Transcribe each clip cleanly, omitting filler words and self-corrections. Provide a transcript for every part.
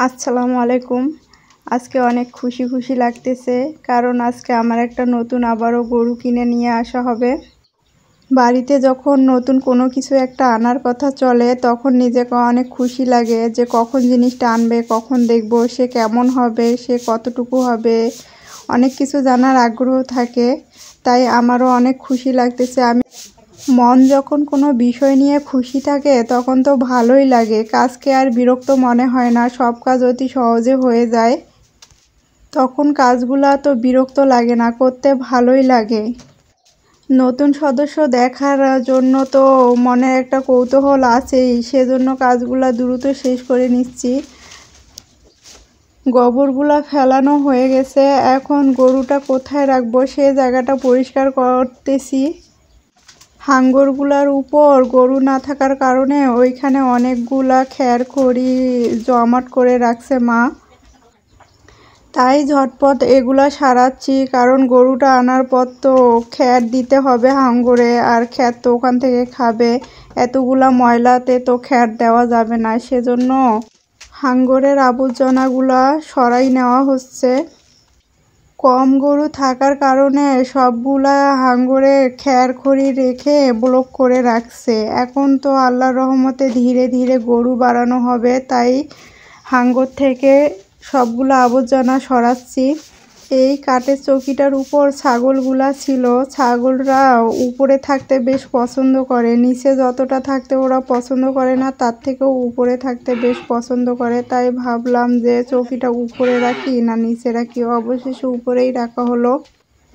আসসালামু আলাইকুম। আজকে অনেক খুশি খুশি লাগতেছে, কারণ আজকে আমার একটা নতুন আবারও গরু কিনে নিয়ে আসা হবে। বাড়িতে যখন নতুন কোনো কিছু একটা আনার কথা চলে, তখন নিজেকে অনেক খুশি লাগে যে কখন জিনিসটা আনবে, কখন দেখব সে কেমন হবে, সে কতটুকু হবে, অনেক কিছু জানার আগ্রহ থাকে। তাই আমারও অনেক খুশি লাগতেছে। মন যখন কোনো বিষয় নিয়ে খুশি থাকে তখন তো ভালোই লাগে, কাজকে আর বিরক্ত মনে হয় না, সব কাজ অতি সহজে হয়ে যায়। তখন কাজগুলা তো বিরক্ত লাগে না, করতে ভালোই লাগে। নতুন সদস্য দেখার জন্য তো মনে একটা কৌতূহল আছেই, সেজন্য কাজগুলা দ্রুত শেষ করে নিচ্ছি। গোবরগুলা ফেলানো হয়ে গেছে, এখন গরুটা কোথায় রাখবো সে জায়গাটা পরিষ্কার করতেছি। হাঙ্গরগুলার উপর গরু না থাকার কারণে ওইখানে অনেকগুলা খড়ি জমাট করে রাখছে মা। তাই ঝটপট এগুলা সারাচ্ছি, কারণ গরুটা আনার পর তো খড় দিতে হবে হাঙ্গরে, আর খড় তো ওখান থেকে খাবে। এতগুলা ময়লাতে তো খড় দেওয়া যাবে না, সেজন্য হাঙ্গরের আবর্জনাগুলা সরাই নেওয়া হচ্ছে। কম গরু থাকার কারণে সবগুলা হাঙ্গরে খড়ি রেখে ব্লক করে রাখছে। এখন তো আল্লাহর রহমতে ধীরে ধীরে গরু বাড়ানো হবে, তাই হাঙ্গর থেকে সবগুলো আবর্জনা সরাচ্ছি। এই কাঠের চৌকিটার উপর ছাগলগুলা ছিল, ছাগলরা উপরে থাকতে বেশ পছন্দ করে, নিচে যতটা থাকতে ওরা পছন্দ করে না, তার থেকেও উপরে থাকতে বেশ পছন্দ করে। তাই ভাবলাম যে চৌকিটা উপরে রাখি না নিচে রাখি, অবশেষে উপরেই রাখা হলো।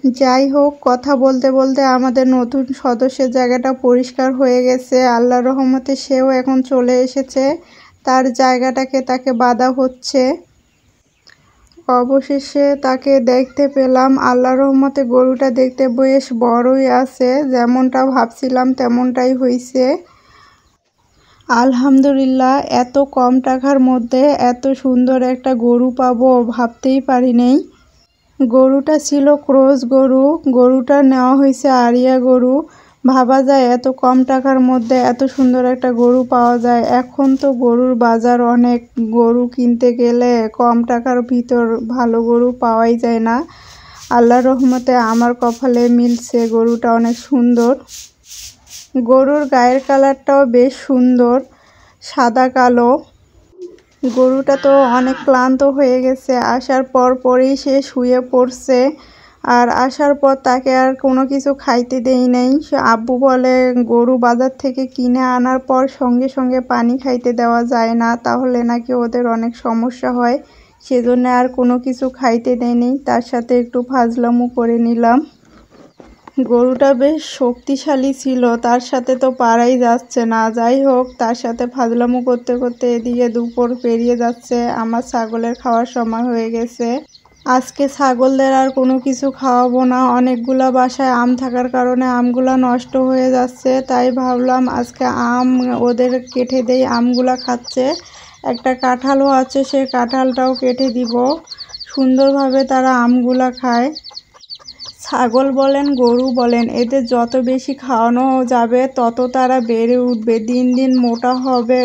যাই হোক, কথা বলতে বলতে আমাদের নতুন সদস্যের জায়গাটা পরিষ্কার হয়ে গেছে, আল্লাহর রহমতে সেও এখন চলে এসেছে। তার জায়গাটাকে তাকে বাঁধা হচ্ছে। অবশেষে তাকে দেখতে পেলাম। আল্লাহর রহমতে গরুটা দেখতে বেশ বড়ই আছে, যেমনটা ভাবছিলাম তেমনটাই হয়েছে। আলহামদুলিল্লাহ, এত কম টাকার মধ্যে এত সুন্দর একটা গরু পাবো ভাবতেই পারিনি। গরুটা ছিল ক্রস গরু, গরুটা নেওয়া হয়েছে আরিয়া গরু। ভাবা যায় এত কম টাকার মধ্যে এত সুন্দর একটা গরু পাওয়া যায়। এখন তো গরুর বাজার অনেক, গরু কিনতে গেলে কম টাকার ভিতর ভালো গরু পাওয়াই যায় না। আল্লাহর রহমতে আমার কপালে মিলছে, গরুটা অনেক সুন্দর। গরুর গায়ের কালারটাও বেশ সুন্দর, সাদা কালো। গরুটা তো অনেক ক্লান্ত হয়ে গেছে, আসার পরেই সে শুয়ে পড়ছে। আর আসার পর তাকে আর কোনো কিছু খাইতে দেই নাই। আব্বু বলে গরু বাজার থেকে কিনে আনার পর সঙ্গে সঙ্গে পানি খাইতে দেওয়া যায় না, তাহলে নাকি ওদের অনেক সমস্যা হয়। সেজন্য আর কোনো কিছু খাইতে দেয়নি, তার সাথে একটু ফাজলামো করে নিলাম। গরুটা বেশ শক্তিশালী ছিল, তার সাথে তো পারাই যাচ্ছে না। যাই হোক, তার সাথে ফাজলামো করতে করতে এদিকে দুপুর পেরিয়ে যাচ্ছে, আমার ছাগলের খাওয়ার সময় হয়ে গেছে। আজকে ছাগলদের আর কোনো কিছু খাওয়াবো না, অনেকগুলা বাসায় আম থাকার কারণে আমগুলা নষ্ট হয়ে যাচ্ছে। তাই ভাবলাম আজকে আম ওদের কেটে দেই, আমগুলা খাচ্ছে। একটা কাঁঠালও আছে, সেই কাঁঠালটাও কেটে দিব, সুন্দরভাবে তারা আমগুলা খায়। ছাগল বলেন গরু বলেন, এদের যত বেশি খাওয়ানো যাবে তত তারা বেড়ে উঠবে, দিন দিন মোটা হবে।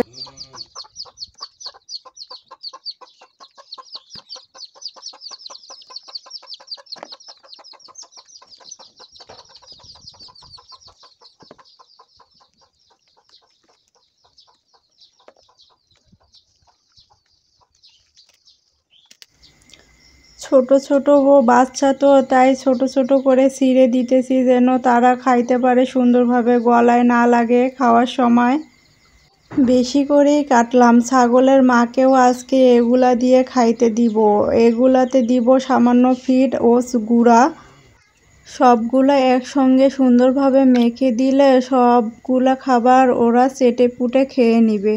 ছোট ছোট বাচ্চা তো, তাই ছোট ছোট করে ছিঁড়ে দিতেছি যেন তারা খাইতে পারে সুন্দরভাবে, গলায় না লাগে খাওয়ার সময়। বেশি করেই কাটলাম, ছাগলের মাকেও আজকে এগুলা দিয়ে খাইতে দিব। এগুলাতে দিব সামান্য ফিড ও গুঁড়া, সবগুলা একসঙ্গে সুন্দরভাবে মেখে দিলে সবগুলা খাবার ওরা চেটে পুটে খেয়ে নিবে।